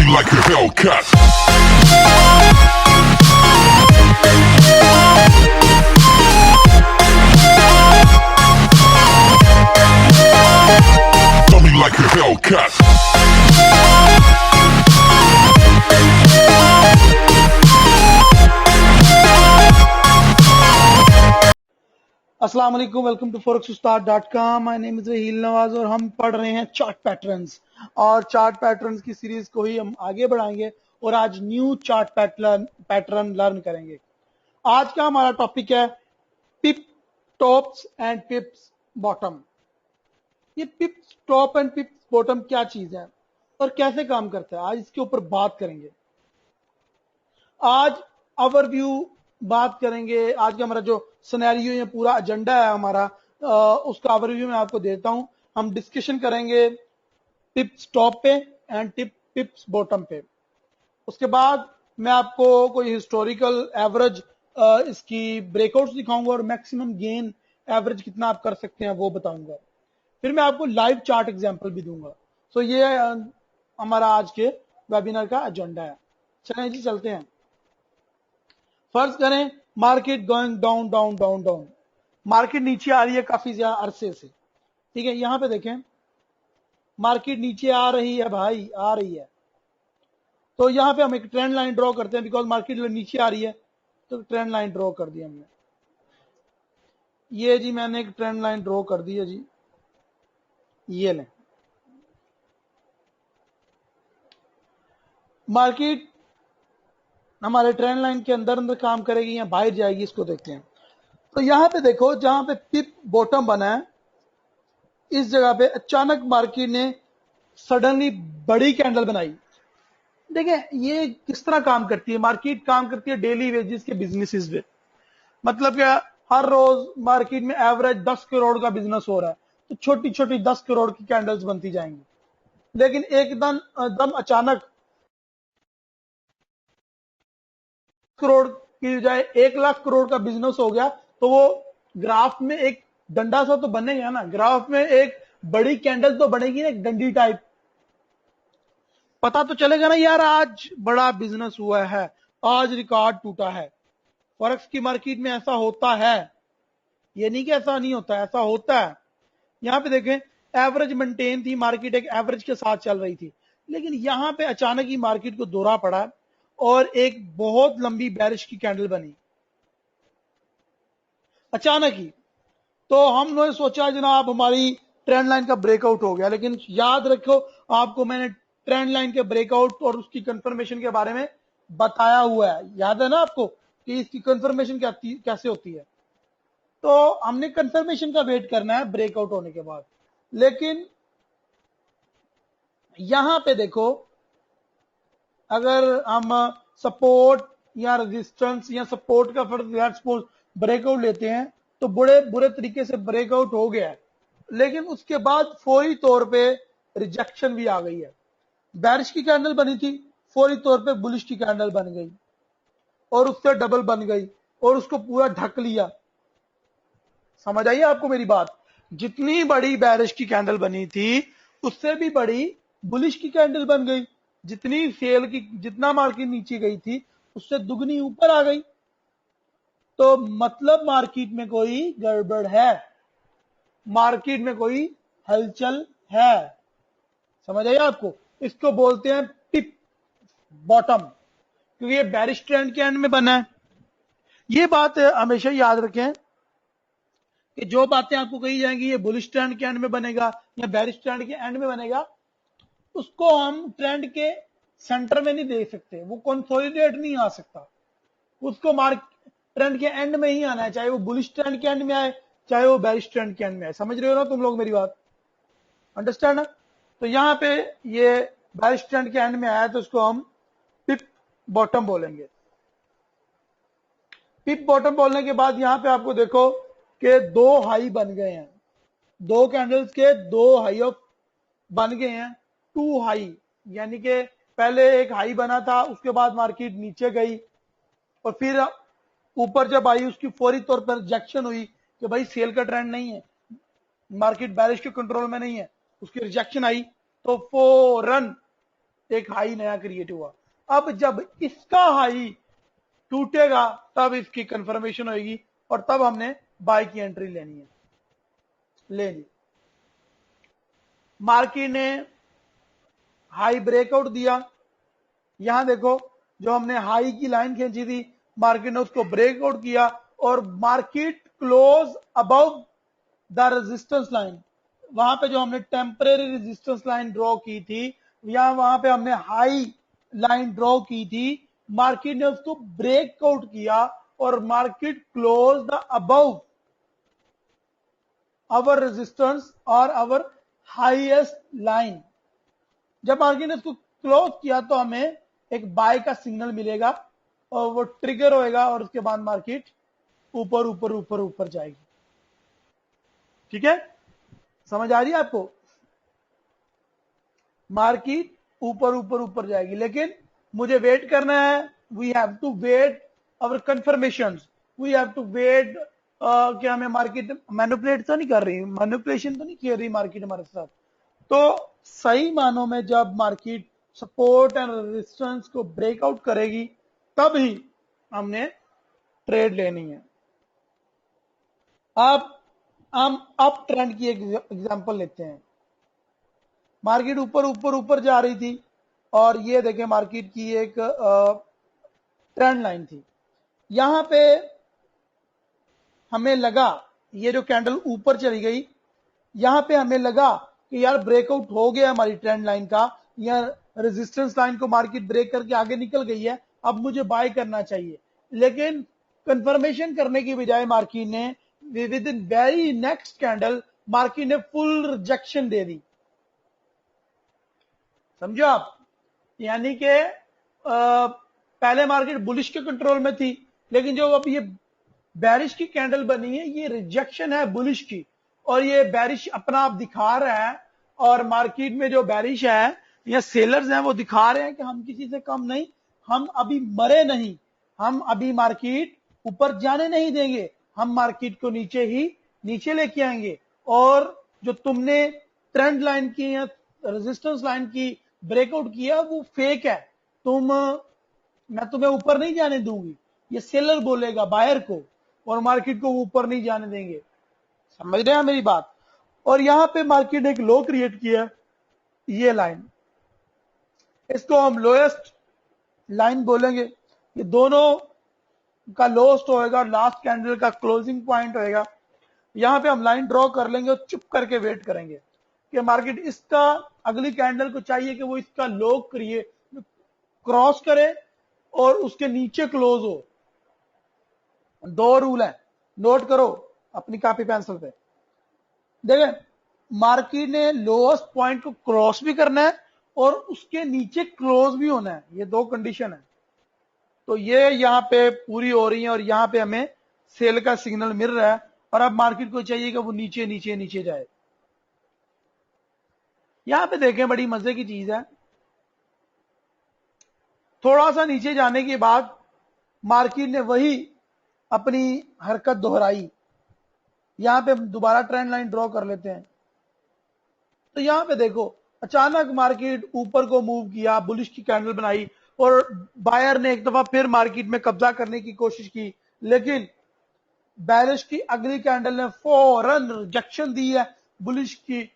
me like a Hellcat. Tell me like a Hellcat. अस्सलाम वालेकुम, welcome to forex.com। My name is Waheel Nawaz और हम पढ़ रहे हैं चार्ट पैटर्न्स और चार्ट पैटर्न्स की सीरीज को ही हम आगे बढ़ाएंगे और आज न्यू चार्ट पैटर्न लर्न करेंगे। आज का हमारा टॉपिक है पिप टॉप्स एंड पिप्स बॉटम। ये पिप्स टॉप एंड पिप्स बॉटम क्या चीज है और कैसे काम करता है, आज इसके ऊपर बात करेंगे। आज ओवरव्यू बात करेंगे। आज का हमारा जो सिनेरियो या पूरा एजेंडा है हमारा, उसका ओवरव्यू मैं आपको देता हूं। हम डिस्कशन करेंगे पिप्स टॉप पे एंड पिप्स बॉटम पे। उसके बाद मैं आपको कोई हिस्टोरिकल एवरेज इसकी ब्रेकआउट्स दिखाऊंगा और मैक्सिमम गेन एवरेज कितना आप कर सकते हैं वो बताऊंगा। फिर मैं आपको लाइव चार्ट एग्जांपल भी दूंगा। सो ये हमारा आज के वेबिनार का एजेंडा है। चलें जी, चलते हैं। फर्ज करें market going down down down down, market नीचे आ रही है काफी ज्यादा अरसे से। ठीक है, यहां पे देखें मार्केट नीचे आ रही है भाई, आ रही है। तो यहां पे हम एक ट्रेंड लाइन ड्रॉ करते हैं, बिकॉज मार्केट नीचे आ रही है तो ट्रेंड लाइन ड्रॉ कर दी हमने। ये जी मैंने एक ट्रेंड लाइन ड्रॉ कर दी है जी, ये लें। मार्केट हमारे ट्रेंड लाइन के अंदर अंदर काम करेगी या बाहर जाएगी, इसको देखते हैं। तो यहां पे देखो, जहां पे पिप बॉटम बना है, इस जगह पे अचानक मार्केट ने सडनली बड़ी कैंडल बनाई। देखें ये किस तरह काम करती है। मार्केट काम करती है डेली वेजेस के बिजनेसेस पे। मतलब क्या, हर रोज मार्केट में एवरेज 10 करोड़ का बिजनेस हो रहा है, तो छोटी छोटी 10 करोड़ की कैंडल्स बनती जाएंगी। लेकिन एकदम दम अचानक करोड़ की बजाय 1 लाख करोड़ का बिजनेस हो गया, तो वो ग्राफ में एक डंडा सा तो बनेगा ना, ग्राफ में एक बड़ी कैंडल तो बनेगी ना, एक डंडी टाइप। पता तो चलेगा ना यार, आज बड़ा बिजनेस हुआ है, आज रिकॉर्ड टूटा है। फॉरेक्स की मार्केट में ऐसा होता है, ये नहीं कि ऐसा नहीं होता, ऐसा होता है। यहां पे देखें एवरेज मेंटेन थी, मार्केट एक एवरेज के साथ चल रही थी, लेकिन यहां पे अचानक ही मार्केट को दौरा पड़ा और एक बहुत लंबी बैरिश की कैंडल बनी अचानक ही। तो हमने सोचा जनाब हमारी ट्रेंड लाइन का ब्रेकआउट हो गया। लेकिन याद रखो, आपको मैंने ट्रेंड लाइन के ब्रेकआउट और उसकी कंफर्मेशन के बारे में बताया हुआ है, याद है ना आपको कि इसकी कंफर्मेशन कैसे होती है। तो हमने कंफर्मेशन का वेट करना है ब्रेकआउट होने के बाद। लेकिन यहां पे देखो, अगर हम सपोर्ट या रेजिस्टेंस या सपोर्ट का सपोज ब्रेकआउट लेते हैं, तो बड़े बुरे तरीके से ब्रेकआउट हो गया है, लेकिन उसके बाद फौरी तौर पे रिजेक्शन भी आ गई है। बैरिश की कैंडल बनी थी, फौरी तौर पे बुलिश की कैंडल बन गई और उससे डबल बन गई और उसको पूरा ढक लिया। समझ आई आपको मेरी बात? जितनी बड़ी बैरिश की कैंडल बनी थी, उससे भी बड़ी बुलिश की कैंडल बन गई। जितनी सेल की, जितना मार्केट नीचे गई थी, उससे दुगनी ऊपर आ गई। तो मतलब मार्केट में कोई गड़बड़ है, मार्केट में कोई हलचल है। समझ आइए आपको? इसको बोलते हैं पिप बॉटम, क्योंकि ये बैरिश ट्रेंड के एंड में बना है। ये बात हमेशा याद रखें कि जो बातें आपको कही जाएंगी ये बुलिश ट्रेंड के एंड में बनेगा या बैरिश ट्रेंड के एंड में बनेगा, उसको हम ट्रेंड के सेंटर में नहीं देख सकते, वो कंसोलिडेट नहीं आ सकता। उसको ट्रेंड के एंड में ही आना है, चाहे वो बुलिश ट्रेंड के एंड में आए, चाहे वो बैरिश ट्रेंड के एंड में आए। समझ रहे हो ना तुम लोग मेरी बात? अंडरस्टैंड ना? तो यहां पे ये बैरिश ट्रेंड के एंड में आया, तो उसको हम पिप बॉटम बोलेंगे। पिप बॉटम बोलने के बाद यहां पे आपको देखो कि 2 हाई बन गए हैं, 2 कैंडल्स के 2 हाई ऑफ बन गए हैं। 2 हाई यानी कि पहले एक हाई बना था, उसके बाद मार्केट नीचे गई और फिर ऊपर जब आई, उसकी फौरी तौर पर रिजेक्शन हुई कि भाई सेल का ट्रेंड नहीं है, मार्केट बैरिश के कंट्रोल में नहीं है, उसकी रिजेक्शन आई। तो फौरन एक हाई नया क्रिएट हुआ। अब जब इसका हाई टूटेगा तब इसकी कंफर्मेशन होगी और तब हमने बाय की एंट्री लेनी है। ले ली, मार्केट ने हाई ब्रेकआउट दिया। यहां देखो जो हमने हाई की लाइन खींची थी, मार्केट ने उसको ब्रेकआउट किया और market close above the resistance line. वहां पे जो हमने टेम्परेरी रेजिस्टेंस लाइन ड्रॉ की थी, या वहां पे हमने हाई लाइन ड्रॉ की थी, मार्केट ने उसको ब्रेकआउट किया और market close the above our resistance और आवर हाईएस्ट लाइन। जब मार्केट ने उसको क्लोज किया तो हमें एक बाय का सिग्नल मिलेगा और वो ट्रिगर होएगा और उसके बाद मार्केट ऊपर ऊपर ऊपर ऊपर जाएगी। ठीक है, समझ आ रही है आपको? मार्केट ऊपर ऊपर ऊपर जाएगी, लेकिन मुझे वेट करना है। We have to wait our confirmation, we have to wait. क्या हमें मार्केट मैनिपुलेट तो नहीं कर रही, मैनिपुलेशन तो नहीं कर रही मार्केट हमारे साथ। तो सही मानों में जब मार्केट सपोर्ट एंड रेजिस्टेंस को ब्रेकआउट करेगी तब ही हमने ट्रेड लेनी है। अब हम अप ट्रेंड की एक एग्जांपल लेते हैं। मार्केट ऊपर ऊपर ऊपर जा रही थी और ये देखें मार्केट की एक ट्रेंड लाइन थी। यहां पे हमें लगा ये जो कैंडल ऊपर चली गई, यहां पे हमें लगा कि यार ब्रेकआउट हो गया हमारी ट्रेंड लाइन का, या रेजिस्टेंस लाइन को मार्केट ब्रेक करके आगे निकल गई है, अब मुझे बाय करना चाहिए। लेकिन कंफर्मेशन करने की बजाय मार्केट ने with in very next candle market ने फुल रिजेक्शन दे दी। समझो आप? यानी कि पहले मार्केट बुलिश के कंट्रोल में थी, लेकिन जो अब ये बैरिश की कैंडल बनी है ये रिजेक्शन है बुलिश की, और ये बैरिश अपना आप दिखा रहा है। और मार्केट में जो बैरिश है या सेलर्स हैं वो दिखा रहे हैं कि हम किसी से कम नहीं, हम अभी मरे नहीं, हम अभी मार्केट ऊपर जाने नहीं देंगे, हम मार्केट को नीचे लेके आएंगे। और जो तुमने ट्रेंड लाइन की या रेजिस्टेंस लाइन की ब्रेकआउट किया वो फेक है, मैं तुम्हें ऊपर नहीं जाने दूंगी, ये सेलर बोलेगा बायर को, और मार्केट को ऊपर नहीं जाने देंगे। समझ रहे हैं मेरी बात? और यहां पे मार्केट ने एक लो क्रिएट किया, ये लाइन, इसको हम लोएस्ट लाइन बोलेंगे। ये दोनों का लोएस्ट होएगा, लास्ट कैंडल का क्लोजिंग पॉइंट होएगा। यहां पे हम लाइन ड्रॉ कर लेंगे और चुप करके वेट करेंगे कि मार्केट इसका अगली कैंडल को चाहिए कि वो इसका लो क्रॉस करे और उसके नीचे क्लोज हो। दो रूल है, नोट करो अपनी कॉपी पेंसिल पे। देखें, मार्केट ने लोएस्ट पॉइंट को क्रॉस भी करना है और उसके नीचे क्लोज भी होना है, ये दो कंडीशन है। तो ये यहां पे पूरी हो रही है और यहां पे हमें सेल का सिग्नल मिल रहा है, और अब मार्केट को चाहिए कि वो नीचे नीचे नीचे जाए। यहां पे देखें बड़ी मजे की चीज है, थोड़ा सा नीचे जाने के बाद मार्केट ने वही अपनी हरकत दोहराई। यहां पे हम दोबारा ट्रेंड लाइन ड्रॉ कर लेते हैं। तो यहां पे देखो अचानक मार्केट ऊपर को मूव किया, बुलिश की कैंडल बनाई और बायर ने एक दफा फिर मार्केट में कब्जा करने की कोशिश की, लेकिन बैरिश की अगली कैंडल ने फौरन रिजेक्शन दी है बुलिश की,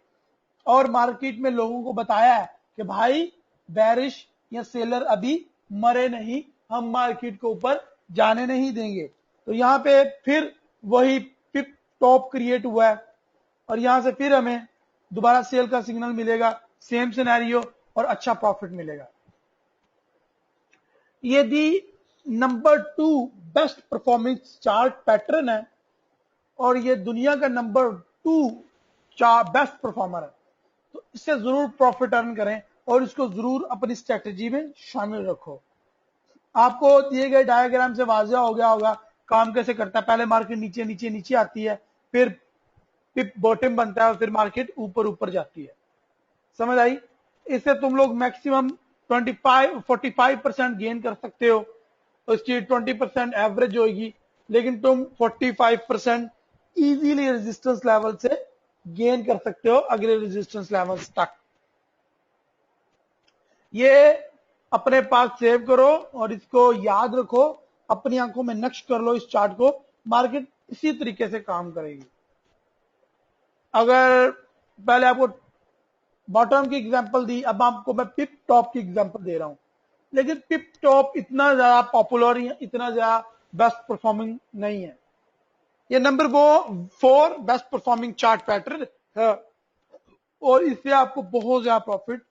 और मार्केट में लोगों को बताया है कि भाई बैरिश या सेलर अभी मरे नहीं, हम मार्केट को ऊपर जाने नहीं देंगे। तो यहां पे फिर वही पिप टॉप क्रिएट हुआ है और यहां से फिर हमें दोबारा सेल का सिग्नल मिलेगा, सेम सिनेरियो, और अच्छा प्रॉफिट मिलेगा। यदि number 2 best performance chart pattern है और ये दुनिया का नंबर 2 बेस्ट परफॉर्मर है, तो इससे जरूर प्रॉफिट अर्न करें और इसको जरूर अपनी स्ट्रेटेजी में शामिल रखो। आपको दिए गए डायग्राम से वाज़ेह हो गया होगा काम कैसे करता है। पहले मार्केट नीचे नीचे नीचे आती है, फिर पिप बॉटम बनता है और फिर मार्केट ऊपर ऊपर जाती है। समझ आई? इससे तुम लोग मैक्सिमम 45% गेन कर सकते हो, तो इसकी 20% एवरेज होगी, लेकिन तुम 45% इजीली रेजिस्टेंस लेवल से गेन कर सकते हो अगले रेजिस्टेंस लेवल्स तक। ये अपने पास सेव करो और इसको याद रखो, अपनी आंखों में नक्श कर लो इस चार्ट को। मार्केट इसी तरीके से काम करेगी। अगर पहले आपको बॉटम की एग्जांपल दी, अब आपको मैं पिप टॉप की एग्जांपल दे रहा हूं, लेकिन पिप टॉप इतना ज्यादा पॉपुलर, इतना ज्यादा बेस्ट परफॉर्मिंग नहीं है। ये number 4 best performing chart pattern है और इससे आपको बहुत ज्यादा प्रॉफिट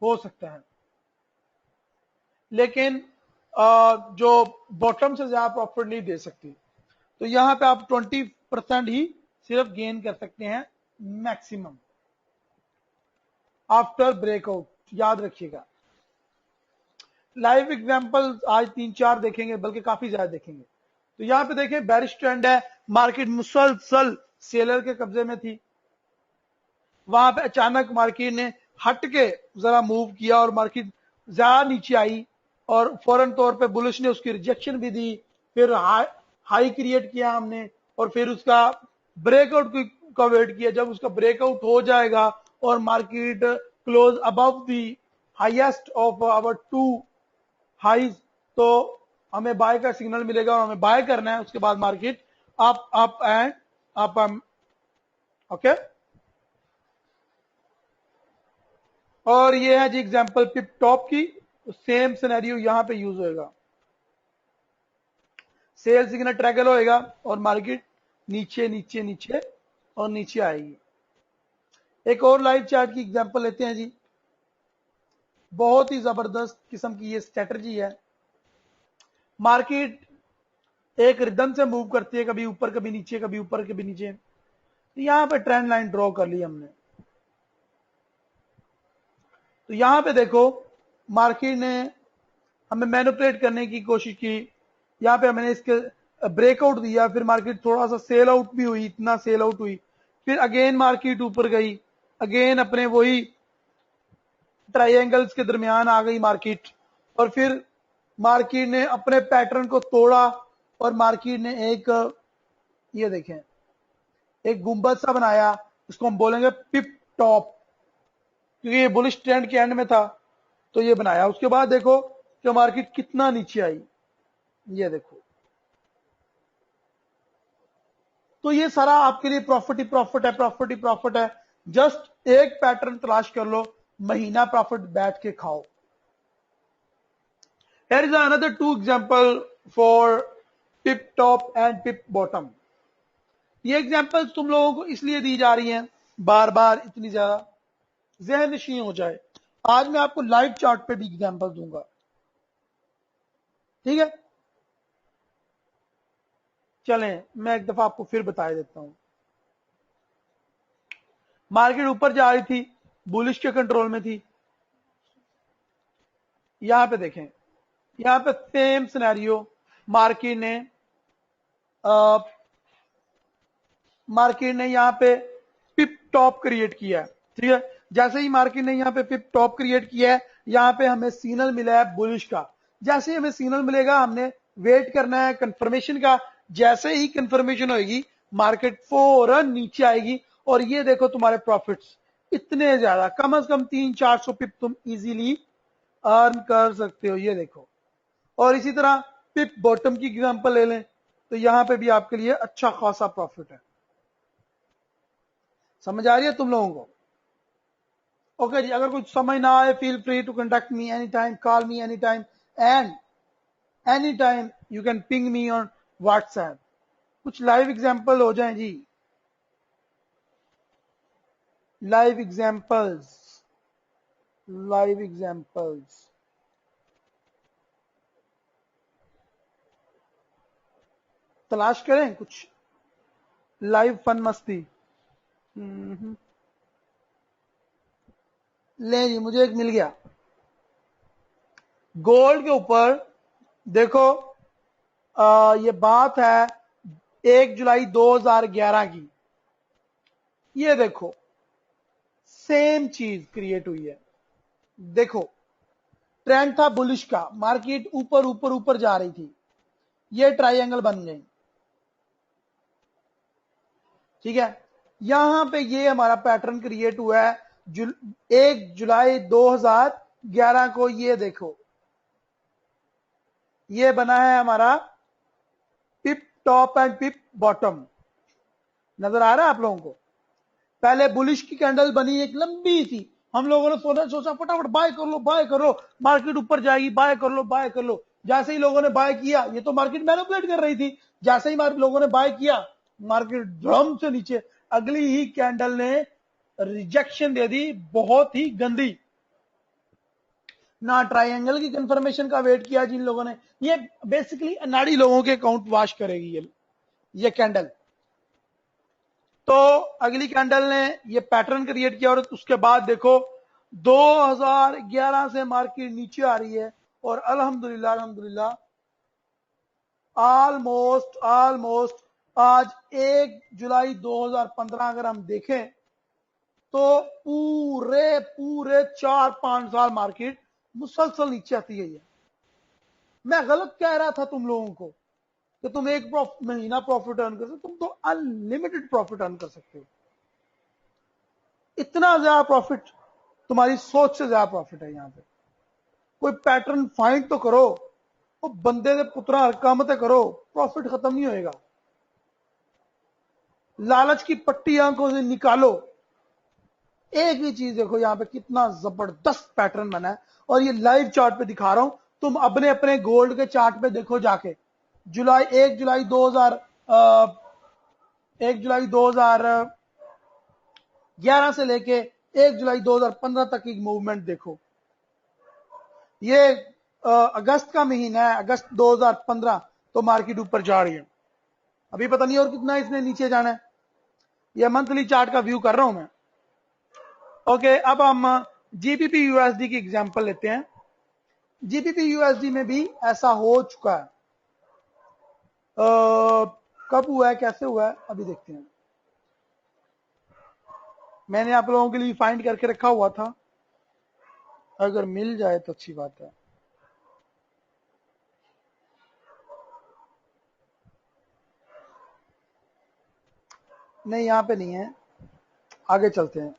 हो सकता है, लेकिन जो बॉटम से ज्यादा प्रॉफिट नहीं दे सकती। तो यहां पे आप 20% ही सिर्फ गेन कर सकते हैं मैक्सिमम आफ्टर ब्रेकआउट, याद रखिएगा। लाइव एग्जांपल आज 3-4 देखेंगे, बल्कि काफी ज्यादा देखेंगे। तो यहां पे देखें बेरिश ट्रेंड है, मार्केट मुसलसल सेलर के कब्जे में थी, वहां पे अचानक मार्केट ने हट के जरा मूव किया और मार्केट ज्यादा नीचे आई और फौरन तौर पे बुलिश ने उसकी रिजेक्शन भी दी, फिर हाई क्रिएट किया हमने और फिर उसका ब्रेकआउट का वेट किया। जब उसका ब्रेकआउट हो जाएगा और market close above the highest of our 2 highs, तो हमें बाय का सिग्नल मिलेगा और हमें बाय करना है। उसके बाद market up and up. Okay, और ये है जी एग्जांपल पिप टॉप की। सेम सिनेरियो यहां पे यूज होएगा, सेल सिग्नल ट्रैगल होएगा और मार्केट नीचे नीचे नीचे और नीचे आएगी। एक और लाइव चार्ट की एग्जांपल लेते हैं जी। बहुत ही जबरदस्त किस्म की ये स्ट्रेटजी है। मार्केट एक रिदम से मूव करती है, कभी ऊपर कभी नीचे, कभी ऊपर कभी नीचे। तो यहां पे ट्रेंड लाइन ड्रॉ कर ली हमने। तो यहां पे देखो मार्केट ने हमें मैनिपुलेट करने की कोशिश की, यहां पे हमने इसके ब्रेकआउट दिया, फिर मार्केट थोड़ा सा सेल आउट भी हुई, इतना सेल आउट हुई, फिर अगेन मार्केट ऊपर गई, अगेन अपने वही ट्राइंगल्स के दरमियान आ गई मार्केट, और फिर मार्केट ने अपने पैटर्न को तोड़ा और मार्केट ने एक, ये देखें, एक गुंबद सा बनाया, इसको हम बोलेंगे पिप टॉप, क्योंकि ये बुलिश ट्रेंड के एंड में था तो ये बनाया। उसके बाद देखो कि मार्केट कितना नीचे आई, ये देखो। तो ये सारा आपके लिए प्रॉफिट ही प्रॉफिट है, प्रॉफिट ही प्रॉफिट है। जस्ट एक पैटर्न तलाश कर लो, महीना प्रॉफिट बैठ के खाओ। Here is another 2 example for pip top and pip bottom. ये एग्जाम्पल तुम लोगों को इसलिए दी जा रही हैं बार बार, इतनी ज्यादा जहन नशीं हो जाए। आज मैं आपको लाइव चार्ट पे भी एग्जाम्पल दूंगा, ठीक है। चलें मैं एक दफा आपको फिर बता देता हूं। मार्केट ऊपर जा रही थी, बुलिश के कंट्रोल में थी। यहां पे देखें, यहां पे सेम सिनेरियो, मार्केट ने यहां पे पिप टॉप क्रिएट किया है, ठीक है। जैसे ही मार्केट ने यहां पे पिप टॉप क्रिएट किया है, यहां पे हमें सिग्नल मिला है बुलिश का। जैसे ही हमें सिग्नल मिलेगा, हमने वेट करना है कंफर्मेशन का। जैसे ही कंफर्मेशन होगी, मार्केट फौरन नीचे आएगी और ये देखो तुम्हारे प्रॉफिट्स इतने ज्यादा, कम से कम 300-400 पिप तुम इजीली अर्न कर सकते हो, ये देखो। और इसी तरह पिप बॉटम की एग्जांपल ले लें तो यहां पे भी आपके लिए अच्छा खासा प्रॉफिट है। समझ आ रही है तुम लोगों को? ओके जी, अगर कुछ समझ ना आए, feel free to contact me any time, call me any time, and any time you can ping me on WhatsApp. कुछ लाइव एग्जांपल हो जाएं जी, लाइव एग्जांपल्स, लाइव एग्जांपल्स। तलाश करें कुछ लाइव फन मस्ती। ले जी, मुझे एक मिल गया। गोल्ड के ऊपर देखो, ये बात है 1 जुलाई 2011 की। ये देखो सेम चीज क्रिएट हुई है। देखो ट्रेंड था बुलिश का, मार्केट ऊपर ऊपर ऊपर जा रही थी, ये ट्राइंगल बन गई, ठीक है। यहां पे ये हमारा पैटर्न क्रिएट हुआ है 1 जुलाई 2011 11 को ये देखो, ये बना है हमारा पिप टॉप एंड पिप बॉटम, नजर आ रहा है आप लोगों को। पहले बुलिश की कैंडल बनी एक लंबी सी, हम लोगों ने सोचा फटाफट बाय कर लो, बाय कर लो, मार्केट ऊपर जाएगी, बाय कर लो, बाय कर लो। जैसे ही लोगों ने बाय किया, ये तो मार्केट मैनिपुलेट कर रही थी, जैसे ही लोगों ने बाय किया, मार्केट ड्रम से नीचे, अगली ही कैंडल ने रिजेक्शन दे दी, बहुत ही गंदी। ना ट्रायंगल की कंफर्मेशन का वेट किया जिन लोगों ने, ये बेसिकली अनाड़ी लोगों के अकाउंट वॉश करेगी ये कैंडल। तो अगली कैंडल ने ये पैटर्न क्रिएट किया और उसके बाद देखो 2011 से मार्केट नीचे आ रही है और अल्हम्दुलिल्लाह अल्हम्दुलिल्लाह ऑलमोस्ट आज 1 जुलाई 2015 अगर हम देखें तो पूरे 4-5 साल मार्केट मुसलसल नीचे आती गई है। मैं गलत कह रहा था तुम लोगों को कि तुम एक महीना प्रॉफिट अर्न कर सकते, तुम तो अनलिमिटेड प्रॉफिट अर्न कर सकते हो। इतना ज्यादा प्रॉफिट, तुम्हारी सोच से ज्यादा प्रॉफिट है। यहां पे कोई पैटर्न फाइंड तो करो, वो बंदे ने पुत्रा हरकामतें करो, प्रॉफिट खत्म नहीं होएगा। लालच की पट्टी आंखों से निकालो। एक ही चीज देखो, यहां पे कितना जबरदस्त पैटर्न बना है और ये लाइव चार्ट पे दिखा रहा हूं। तुम अपने अपने गोल्ड के चार्ट पे देखो जाके, 1 जुलाई 2011 से लेके 1 जुलाई 2015 तक की मूवमेंट देखो। ये अगस्त का महीना है, अगस्त 2015, तो मार्केट ऊपर जा रही है। अभी पता नहीं और कितना इसने नीचे जाना है। ये मंथली चार्ट का व्यू कर रहा हूं मैं। ओके, अब हम जीबीपी यूएसडी की एग्जांपल लेते हैं। जीबीपी यूएसडी में भी ऐसा हो चुका है। कब हुआ है, कैसे हुआ है, अभी देखते हैं। मैंने आप लोगों के लिए फाइंड करके रखा हुआ था, अगर मिल जाए तो अच्छी बात है। नहीं, यहां पे नहीं है, आगे चलते हैं।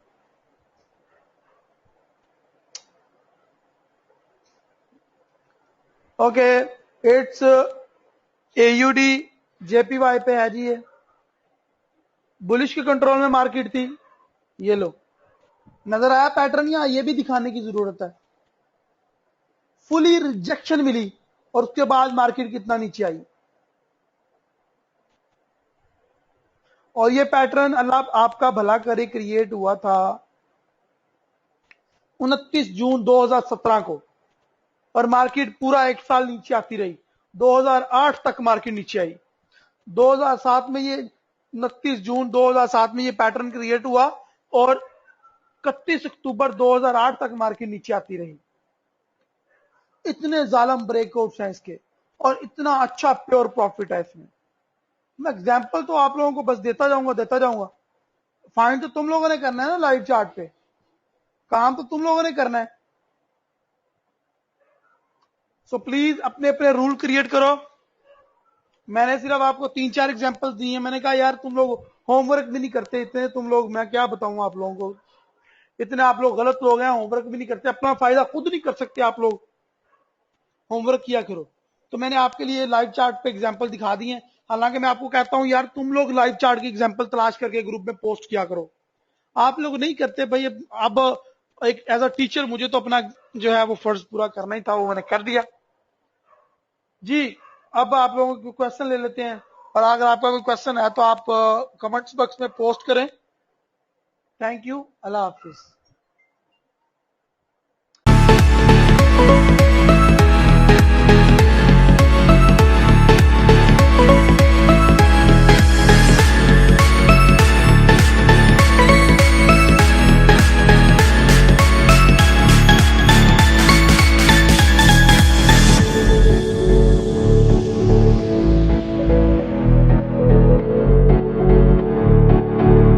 ओके, इट्स एयूडी जेपीवाई पे है जी। ये बुलिश के कंट्रोल में मार्केट थी, ये लो, नजर आया पैटर्न? यहां ये भी दिखाने की जरूरत है। फुली रिजेक्शन मिली और उसके बाद मार्केट कितना नीचे आई। और ये पैटर्न अल्लाह आपका भला करे क्रिएट हुआ था 29 जून 2017 को, और मार्केट पूरा एक साल नीचे आती रही। 2008 तक मार्केट नीचे आई। 2007 में ये 29 जून 2007 में ये पैटर्न क्रिएट हुआ और 31 अक्टूबर 2008 तक मार्केट नीचे आती रही। इतने जालम ब्रेकआउट्स हैं इसके और इतना अच्छा प्योर प्रॉफिट है इसमें। मैं एग्जांपल तो आप लोगों को बस देता जाऊंगा। फाइंड तो तुम लोगों ने करना है ना, लाइव चार्ट पे काम तो तुम लोगों ने करना है। सो प्लीज अपने अपने रूल क्रिएट करो। मैंने सिर्फ आपको 3-4 एग्जांपल्स दिए हैं। मैंने कहा यार तुम लोग होमवर्क भी नहीं करते इतने, तुम लोग, मैं क्या बताऊं आप लोगों को, इतने आप लोग गलत लोग हैं, होमवर्क भी नहीं करते, अपना फायदा खुद नहीं कर सकते आप लोग, होमवर्क किया करो। तो मैंने आपके लिए लाइव चार्ट पे एग्जांपल दिखा दिए हैं। हालांकि मैं आपको कहता हूं यार तुम लोग लाइव चार्ट की एग्जांपल तलाश करके ग्रुप में पोस्ट किया करो। आप लोग नहीं करते भाई। अब एक एज अ टीचर मुझे तो अपना जो है वो फर्ज पूरा करना ही था, वो मैंने कर दिया जी। अब आप लोगों के क्वेश्चन ले लेते हैं, और अगर आपका कोई क्वेश्चन है तो आप कमेंट्स बॉक्स में पोस्ट करें। Thank you, Allah Hafiz.